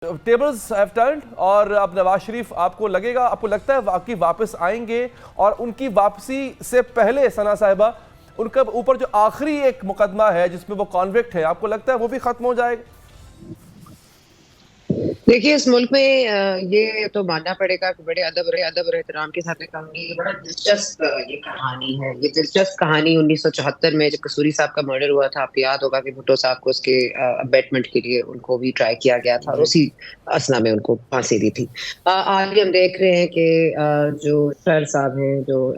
Tables have turned और अब नवाज शरीफ आपको लगता है वाकई वापस आएंगे और उनकी वापसी से पहले सना साहिबा उनका ऊपर जो आखिरी एक मुकदमा है जिसमें वो कॉन्विक्ट है, आपको लगता है वो भी खत्म हो जाएगा? देखिए, इस मुल्क में ये तो मानना पड़ेगा कि बड़े अदब और एहतराम के साथ मैं कहूँगी ये बड़ा दिलचस्प ये कहानी है। ये दिलचस्प कहानी 1974 में जब कसूरी साहब का मर्डर हुआ था, आपको याद होगा कि भुट्टो साहब को उसके अबेटमेंट के लिए उनको भी ट्राई किया गया था और उसी असना में उनको फांसी दी थी। आज हम देख रहे हैं कि जो सर साहब हैं, जो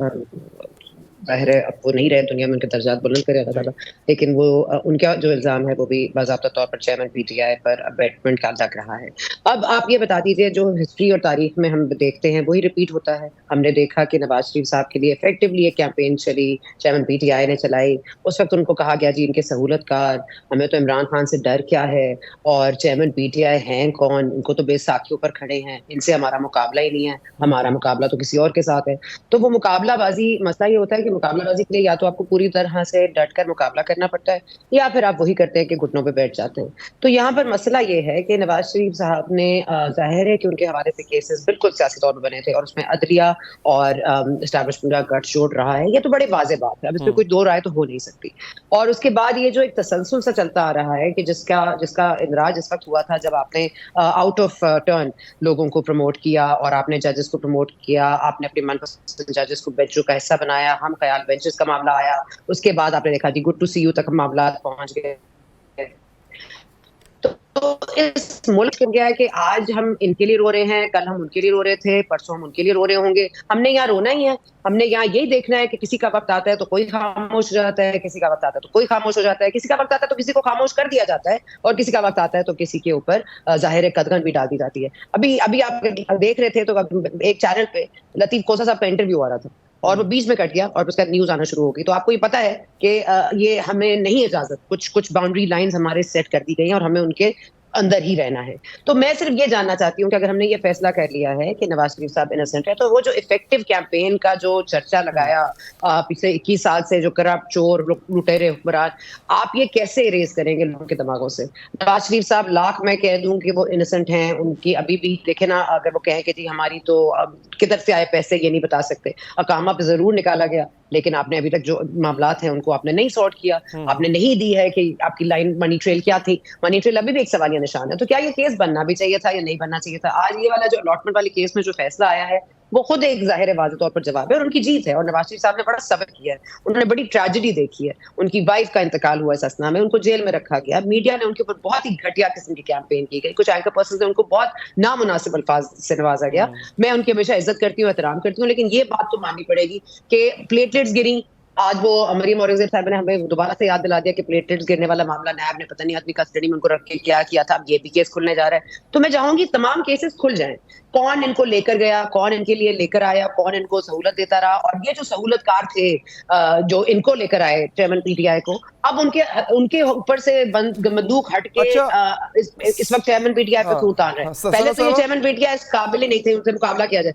ज़ाहिर है अब वो नहीं रहे दुनिया में, उनके दर्जात बुलंद करे अल्लाह ताला, लेकिन वो उनका जो इल्ज़ाम है वो भी बाज़ाब्ता तौर पर चेयरमैन पीटीआई पर अबेटमेंट का लग रहा है। अब आप ये बता दीजिए, जो हिस्ट्री और तारीख में हम देखते हैं वही रिपीट होता है। हमने देखा कि नवाज शरीफ साहब के लिए इफेक्टिवली एक कैंपेन चली, चेयरमैन पीटीआई ने चलाई। उस वक्त उनको कहा गया जी इनके सहूलतकार, हमें तो इमरान खान से डर क्या है, और चेयरमैन पीटीआई हैं कौन, उनको तो बेसाखियों पर खड़े हैं, इनसे हमारा मुकाबला ही नहीं है, हमारा मुकाबला तो किसी और के साथ है। तो वो मुकाबलाबाजी, मसला ये होता है कि मुकाबलाबाजी के लिए या तो आपको पूरी तरह से डट कर मुकाबला करना पड़ता है या फिर आप वही करते हैं कि घुटनों पे बैठ जाते हैं। तो यहाँ पर मसला ये है कि नवाज शरीफ साहब ने जाहिर है कि उनके हवाले से केसेस बिल्कुल सियासी तौर पर बने थे और उसमें अदलिया और एस्टैब्लिशमेंट का गठजोड़ जोड़ रहा है। ये तो बड़े वाज़ेह बात है, अब इसमें कोई दो राय तो हो नहीं सकती। और उसके बाद ये जो एक तसलसल सा चलता आ रहा है कि जिसका इंदराज इस वक्त हुआ था जब आपने आउट ऑफ टर्न लोगों को प्रमोट किया और आपने जजेस को प्रमोट किया, आपने अपने मनपसंद जजेस को बेंचों का हिस्सा बनाया, हम ख्याल बेंचेस का मामला आया, उसके बाद आपने देखा जी गुड टू सी यू तक मामला पहुंच गए। तो इस मुल्क में गया है कि आज हम इनके लिए रो रहे हैं, कल हम उनके लिए रो रहे थे, परसों हम उनके लिए रो रहे होंगे। हमने यहाँ रोना ही है, हमने यहाँ यही देखना है कि किसी का वक्त आता है तो कोई खामोश हो जाता है, किसी का वक्त आता है तो कोई खामोश हो जाता है, किसी का वक्त आता है तो किसी को खामोश कर दिया जाता है, और किसी का वक्त आता है तो किसी के ऊपर जाहिर कदगन भी डाल दी जाती है। अभी अभी आप देख रहे थे तो एक चैनल पे लतीफ खोसा साहब का इंटरव्यू आ रहा था और वो बीच में कट गया और उसका न्यूज आना शुरू हो गई। तो आपको ये पता है कि ये हमें नहीं इजाजत, कुछ बाउंड्री लाइंस हमारे सेट कर दी गई हैं और हमें उनके अंदर ही रहना है। तो मैं सिर्फ ये जानना चाहती हूँ कि अगर हमने ये फैसला कर लिया है कि नवाज शरीफ साहब इनोसेंट है, तो वो जो इफेक्टिव कैंपेन का जो चर्चा लगाया पिछले 21 साल से, जो करप्ट चोर लुटेरे हुक्मरान, आप ये कैसे इरेज करेंगे लोगों के दिमागों से? नवाज शरीफ साहब लाख मैं कह दूं कि वो इनोसेंट हैं, उनकी अभी भी देखे ना, अगर वो कहें कि जी हमारी तो किधर से आए पैसे ये नहीं बता सकते, अकामा पे जरूर निकाला गया लेकिन आपने अभी तक जो मामलात हैं उनको आपने नहीं सॉर्ट किया, आपने नहीं दी है कि आपकी लाइन मनी ट्रेल क्या थी। मनी ट्रेल अभी भी एक सवालिया निशान है। तो क्या ये केस बनना भी चाहिए था या नहीं बनना चाहिए था? आज ये वाला जो अलॉटमेंट वाले केस में जो फैसला आया है वो खुद एक जाहिर है वाज़ेह तौर पर जवाब है और उनकी जीत है। और नवाज शरीफ साहब ने बड़ा सब्र किया है, उन्होंने बड़ी ट्रेजेडी देखी है। उनकी वाइफ का इंतकाल हुआ इस असना में, उनको जेल में रखा गया, मीडिया ने उनके ऊपर बहुत ही घटिया किस्म की कैंपेन की गई, कुछ एंकर पर्सन ने उनको बहुत नामुनासिब अल्फाज से नवाजा गया। मैं उनकी हमेशा इज्जत करती हूँ, एहतराम करती हूँ, लेकिन ये बात तो माननी पड़ेगी कि प्लेटलेट्स गिरी। आज वो मरियम औरंगजेब साहब ने हमें दोबारा से याद दिला दिया कि प्लेटलेट्स गिरने वाला मामला नैब ने पता नहीं आदमी कस्टडी में उनको रख के क्या किया था, अब ये भी केस खुलने जा रहा है। तो मैं चाहूंगी तमाम केसेस खुल जाएं, कौन इनको लेकर गया, कौन इनके लिए लेकर आया, कौन इनको सहूलत देता रहा, और ये जो सहूलतकार थे जो इनको लेकर आए चेयरमैन पीटीआई को, अब उनके ऊपर से बंदूक हट के इस वक्त चेयरमैन पीटीआई पे क्यों उतार रहे हैं? पहले तो ये चेयरमैन पीटीआई इस काबिल ही नहीं थे उनसे मुकाबला किया जाए।